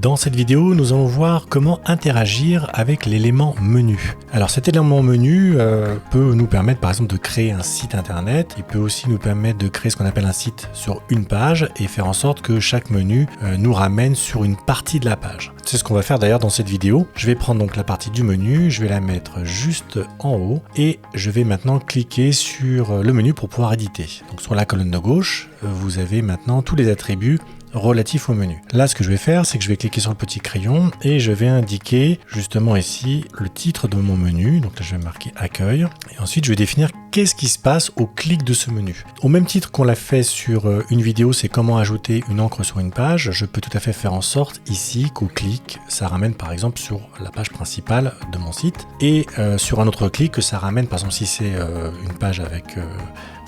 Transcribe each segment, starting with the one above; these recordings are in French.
Dans cette vidéo, nous allons voir comment interagir avec l'élément menu. Alors cet élément menu peut nous permettre par exemple de créer un site internet. Il peut aussi nous permettre de créer ce qu'on appelle un site sur une page et faire en sorte que chaque menu nous ramène sur une partie de la page. C'est ce qu'on va faire d'ailleurs dans cette vidéo. Je vais prendre donc la partie du menu, je vais la mettre juste en haut et je vais maintenant cliquer sur le menu pour pouvoir éditer. Donc sur la colonne de gauche, vous avez maintenant tous les attributs relatifs au menu. Là, ce que je vais faire, c'est que je vais cliquer sur le petit crayon et je vais indiquer justement ici le titre de mon menu. Donc là, je vais marquer accueil et ensuite je vais définir qu'est-ce qui se passe au clic de ce menu. Au même titre qu'on l'a fait sur une vidéo, c'est comment ajouter une encre sur une page. Je peux tout à fait faire en sorte ici qu'au clic, ça ramène par exemple sur la page principale de mon site et sur un autre clic que ça ramène par exemple si c'est une page avec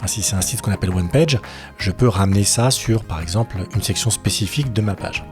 si c'est un site qu'on appelle one page, je peux ramener ça sur par exemple une section spécifique de ma page.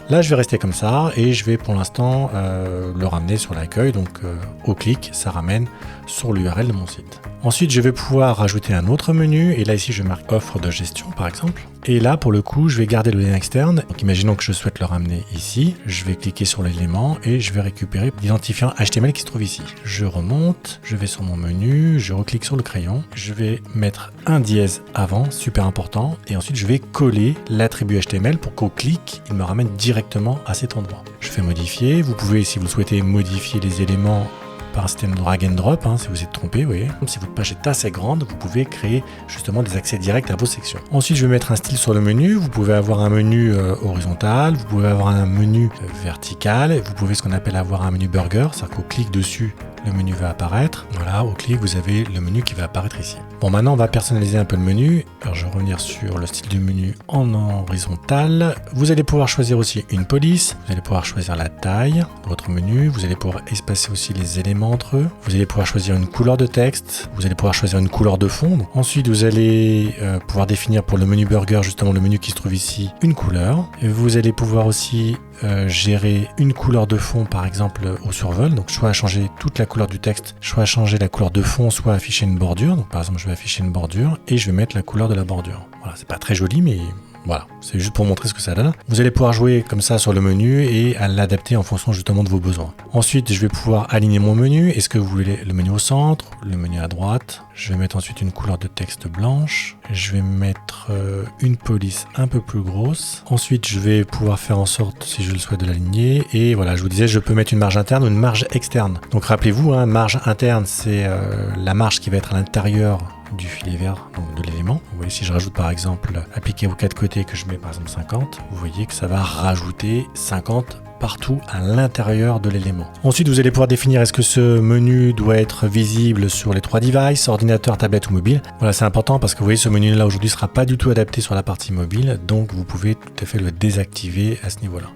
Là, je vais rester comme ça et je vais pour l'instant le ramener sur l'accueil. Donc au clic, ça ramène sur l'URL de mon site. Ensuite, je vais pouvoir rajouter un autre menu et là ici, je marque offre de gestion par exemple. Et là, pour le coup, je vais garder le lien externe. Donc imaginons que je souhaite le ramener ici. Je vais cliquer sur l'élément et je vais récupérer l'identifiant HTML qui se trouve ici. Je remonte, je vais sur mon menu, je reclique sur le crayon. Je vais mettre un dièse avant, super important. Et ensuite, je vais coller l'attribut HTML pour qu'au clic, il me ramène directement à cet endroit. Je fais modifier. Vous pouvez, si vous souhaitez, modifier les éléments par un système de drag and drop, si vous êtes trompé, vous voyez. Si votre page est assez grande, vous pouvez créer justement des accès directs à vos sections. Ensuite, je vais mettre un style sur le menu. Vous pouvez avoir un menu horizontal, vous pouvez avoir un menu vertical, vous pouvez ce qu'on appelle avoir un menu burger, c'est-à-dire qu'au clic dessus, le menu va apparaître. Voilà, au clic, vous avez le menu qui va apparaître ici. Bon, maintenant, on va personnaliser un peu le menu. Alors, je vais revenir sur le style du menu en horizontal. Vous allez pouvoir choisir aussi une police. Vous allez pouvoir choisir la taille de votre menu. Vous allez pouvoir espacer aussi les éléments entre eux. Vous allez pouvoir choisir une couleur de texte. Vous allez pouvoir choisir une couleur de fond. Donc, ensuite, vous allez pouvoir définir pour le menu burger, justement le menu qui se trouve ici, une couleur. Et vous allez pouvoir aussi gérer une couleur de fond, par exemple au survol. Donc, soit changer toute la couleur du texte, soit changer la couleur de fond, soit afficher une bordure. Donc, par exemple, je vais afficher une bordure et je vais mettre la couleur de la bordure. Voilà, c'est pas très joli, mais voilà, c'est juste pour montrer ce que ça donne. Vous allez pouvoir jouer comme ça sur le menu et à l'adapter en fonction justement de vos besoins. Ensuite, je vais pouvoir aligner mon menu. Est-ce que vous voulez le menu au centre, le menu à droite? Je vais mettre ensuite une couleur de texte blanche. Je vais mettre une police un peu plus grosse. Ensuite, je vais pouvoir faire en sorte, si je le souhaite, de l'aligner. Et voilà, je vous disais, je peux mettre une marge interne ou une marge externe. Donc rappelez-vous, marge interne, c'est la marge qui va être à l'intérieur du filet vert, donc de l'élément. Vous voyez, si je rajoute par exemple appliqué aux quatre côtés, que je mets par exemple 50, vous voyez que ça va rajouter 50 partout à l'intérieur de l'élément. Ensuite, vous allez pouvoir définir est-ce que ce menu doit être visible sur les trois devices, ordinateur, tablette ou mobile. Voilà, c'est important parce que vous voyez, ce menu-là aujourd'hui ne sera pas du tout adapté sur la partie mobile, donc vous pouvez tout à fait le désactiver à ce niveau-là.